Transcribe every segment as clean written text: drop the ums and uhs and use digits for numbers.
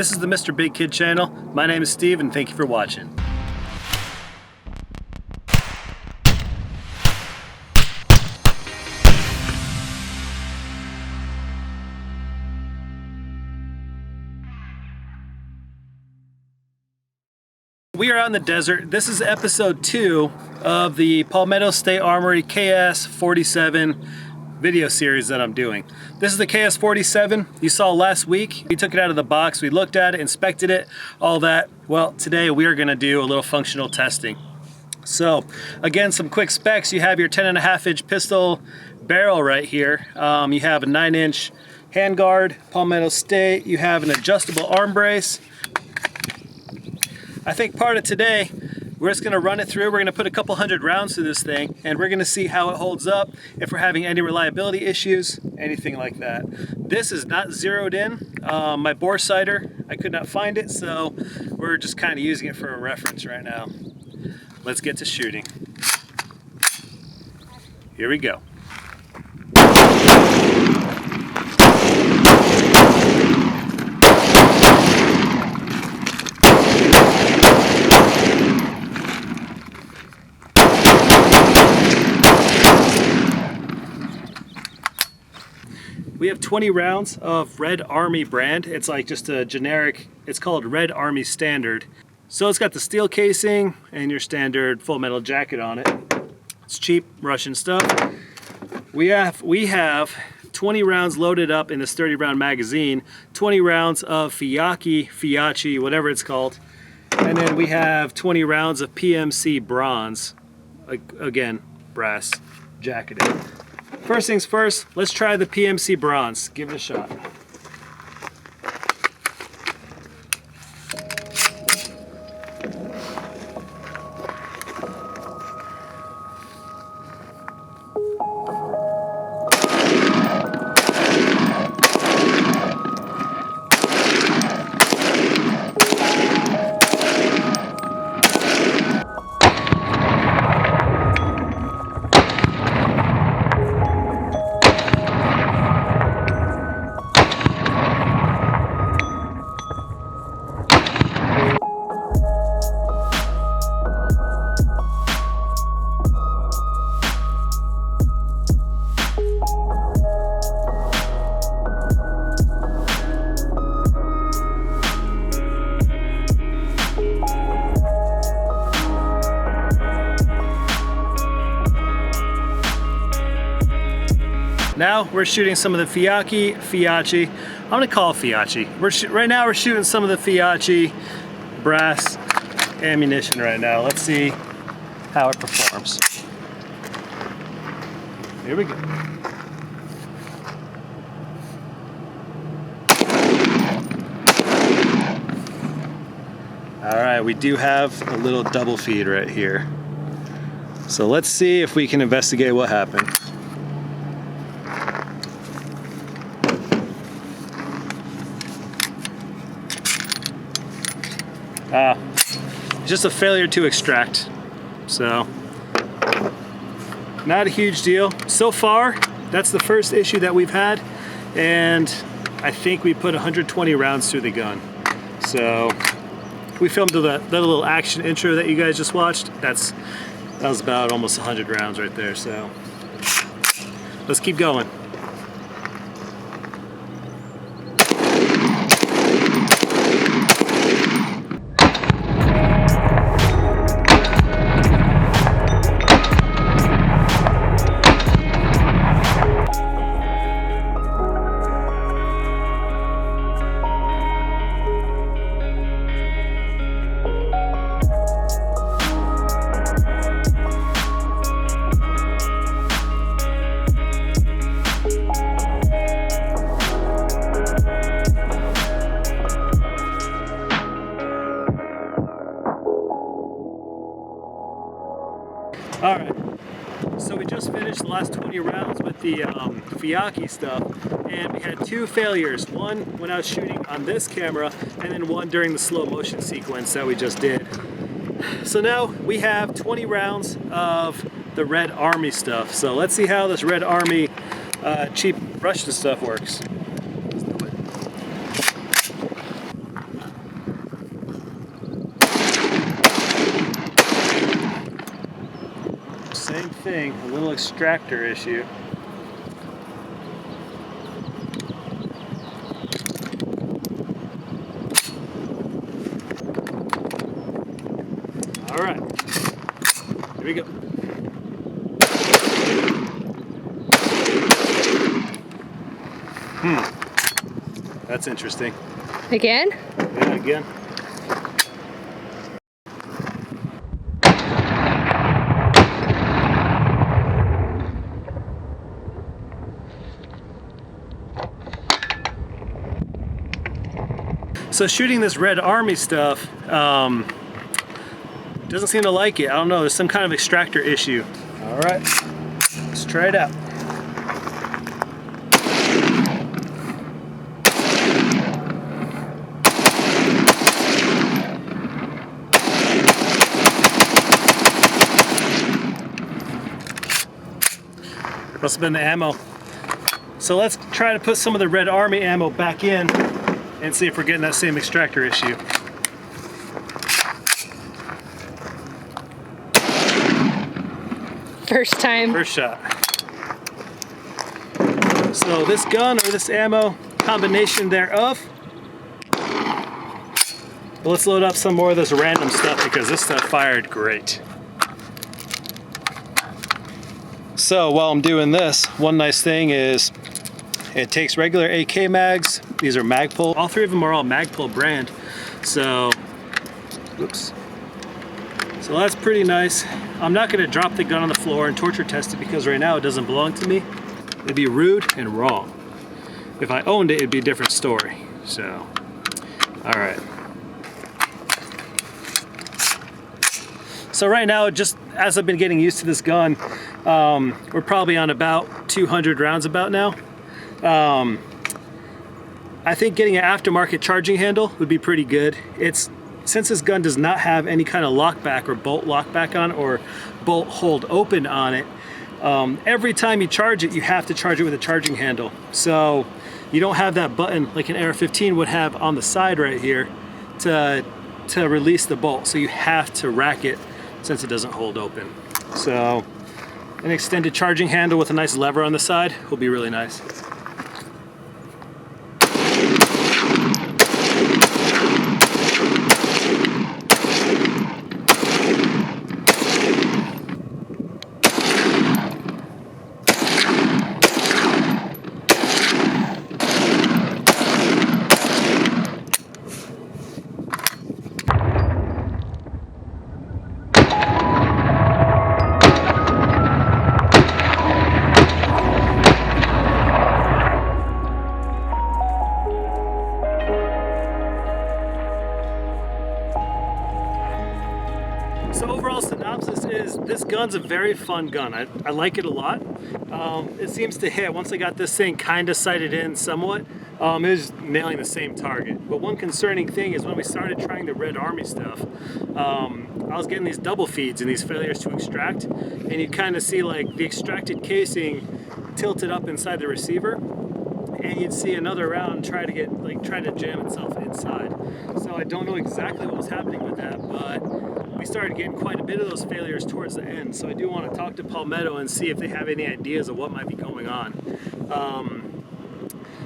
This is the MrBigKid channel. My name is Steve and thank you for watching. We are out in the desert. This is episode 2 of the Palmetto State Armory KS-47 video series that I'm doing. This is the KS-47 you saw last week. We took it out of the box, we looked at it, inspected it, all that. Well, today we are gonna do a little functional testing. So, again, some quick specs. You have your 10.5-inch pistol barrel right here. You have a 9-inch handguard, Palmetto State. You have an adjustable arm brace. I think part of today, we're just gonna run it through. We're gonna put a couple hundred rounds through this thing, and we're gonna see how it holds up, if we're having any reliability issues, anything like that. This is not zeroed in. My bore sighter, I could not find it, so we're just kind of using it for a reference right now. Let's get to shooting. Here we go. We have 20 rounds of Red Army brand. It's like just a generic, it's called Red Army Standard. So it's got the steel casing and your standard full metal jacket on it. It's cheap Russian stuff. We have 20 rounds loaded up in this 30-round magazine, 20 rounds of Fiachi, whatever it's called. And then we have 20 rounds of PMC bronze, again, brass jacketed. First things first, let's try the PMC bronze. Give it a shot. Now we're shooting some of the Fiachi. I'm gonna call it Fiachi. Right now we're shooting some of the Fiachi brass ammunition right now. Let's see how it performs. Here we go. All right, we do have a little double feed right here. So let's see if we can investigate what happened. Just a failure to extract. So, not a huge deal. So far, that's the first issue that we've had, and I think we put 120 rounds through the gun. So, we filmed that little action intro that you guys just watched. That was about almost 100 rounds right there, so let's keep going. All right, so we just finished the last 20 rounds with the Fiachi stuff, and we had 2 failures. One when I was shooting on this camera, and then one during the slow motion sequence that we just did. So now we have 20 rounds of the Red Army stuff. So let's see how this Red Army cheap Russian stuff works. same thing, a little extractor issue. All right, here we go. That's interesting. Again? Yeah, again. So shooting this Red Army stuff doesn't seem to like it. I don't know, there's some kind of extractor issue. All right, let's try it out. Must have been the ammo. So let's try to put some of the Red Army ammo back in and see if we're getting that same extractor issue. First time. First shot. So this gun or this ammo, combination thereof. Let's load up some more of this random stuff because this stuff fired great. So while I'm doing this, one nice thing is it takes regular AK mags. These are Magpul. All three of them are all Magpul brand. So, whoops. So that's pretty nice. I'm not gonna drop the gun on the floor and torture test it because right now it doesn't belong to me. It'd be rude and wrong. If I owned it, it'd be a different story. So, all right. So right now, just as I've been getting used to this gun, we're probably on about 200 rounds about now. I think getting an aftermarket charging handle would be pretty good. Since this gun does not have any kind of lockback or bolt lockback on or bolt hold open on it, every time you charge it, you have to charge it with a charging handle. So you don't have that button like an AR-15 would have on the side right here to release the bolt. So you have to rack it since it doesn't hold open. So an extended charging handle with a nice lever on the side will be really nice. So overall synopsis is this gun's a very fun gun. I like it a lot. It seems to hit. Once I got this thing kind of sighted in somewhat, it was nailing the same target. But one concerning thing is when we started trying the Red Army stuff, I was getting these double feeds and these failures to extract, and you kind of see like the extracted casing tilted up inside the receiver, and you'd see another round try to jam itself inside. So I don't know exactly what was happening with that, but we started getting quite a bit of those failures towards the end. So I do want to talk to Palmetto and see if they have any ideas of what might be going on.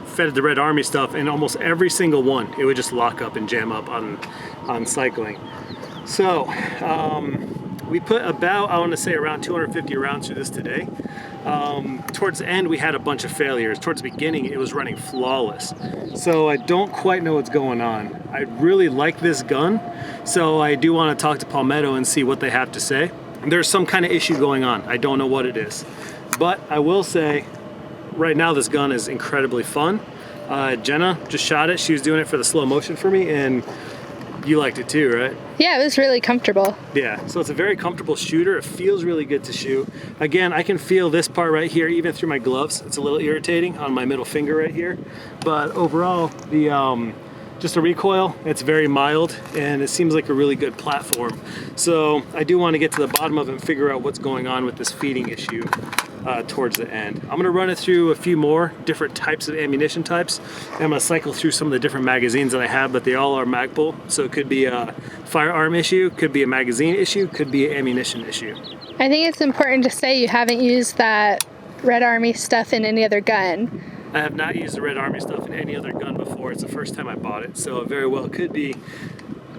Fed the Red Army stuff, and almost every single one, it would just lock up and jam up on cycling. So we put about, I want to say around 250 rounds through this today. Towards the end, we had a bunch of failures. Towards the beginning, it was running flawless. So I don't quite know what's going on. I really like this gun, so I do want to talk to Palmetto and see what they have to say. There's some kind of issue going on. I don't know what it is. But I will say, right now this gun is incredibly fun. Jenna just shot it. She was doing it for the slow motion for me, and you liked it too, right? Yeah, it was really comfortable. Yeah, so it's a very comfortable shooter. It feels really good to shoot. Again, I can feel this part right here, even through my gloves. It's a little irritating on my middle finger right here. But overall, the just a recoil, it's very mild, and it seems like a really good platform. So I do want to get to the bottom of it and figure out what's going on with this feeding issue. towards the end. I'm gonna run it through a few more different types of ammunition types. And I'm gonna cycle through some of the different magazines that I have, but they all are Magpul. So it could be a firearm issue, could be a magazine issue, could be an ammunition issue. I think it's important to say you haven't used that Red Army stuff in any other gun. I have not used the Red Army stuff in any other gun before. It's the first time I bought it, so it very well could be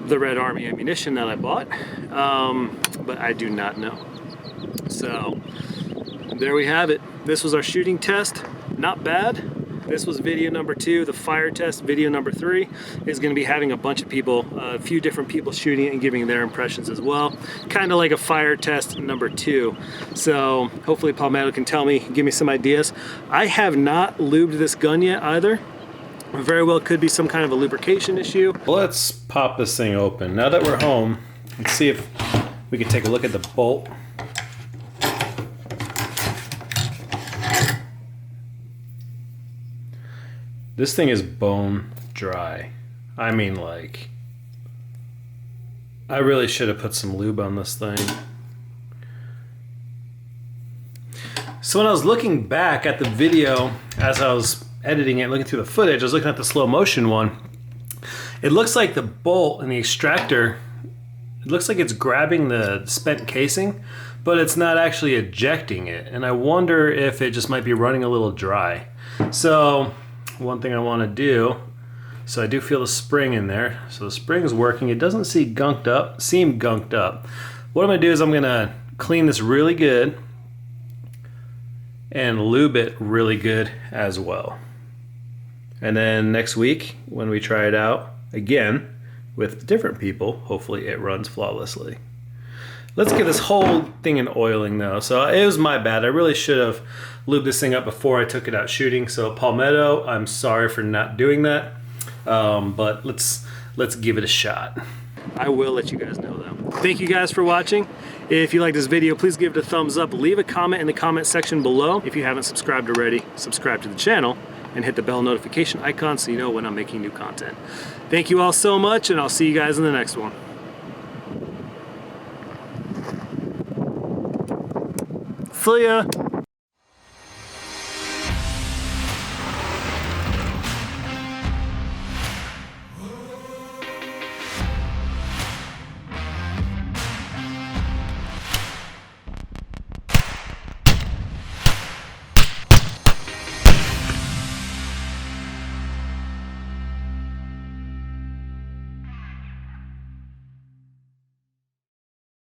the Red Army ammunition that I bought, but I do not know. So there we have it. This was our shooting test. Not bad. This was video number 2. The fire test, video number 3, is going to be having a bunch of people, a few different people shooting it and giving their impressions as well. Kind of like a fire test number 2. So hopefully Palmetto can tell me, give me some ideas. I have not lubed this gun yet either. Very well could be some kind of a lubrication issue. Let's pop this thing open. Now that we're home, let's see if we can take a look at the bolt. This thing is bone dry. I mean, like, I really should have put some lube on this thing. So when I was looking back at the video as I was editing it, looking through the footage, I was looking at the slow motion one. It looks like the bolt and the extractor, it looks like it's grabbing the spent casing, but it's not actually ejecting it. And I wonder if it just might be running a little dry. So one thing I want to do, so I do feel the spring in there. So the spring is working. It doesn't seem gunked up. What I'm going to do is I'm going to clean this really good and lube it really good as well. And then next week, when we try it out again with different people, hopefully it runs flawlessly. Let's get this whole thing in oiling though. So it was my bad. I really should have lubed this thing up before I took it out shooting. So Palmetto, I'm sorry for not doing that. But let's give it a shot. I will let you guys know though. Thank you guys for watching. If you like this video, please give it a thumbs up. Leave a comment in the comment section below. If you haven't subscribed already, subscribe to the channel and hit the bell notification icon so you know when I'm making new content. Thank you all so much, and I'll see you guys in the next one. See ya.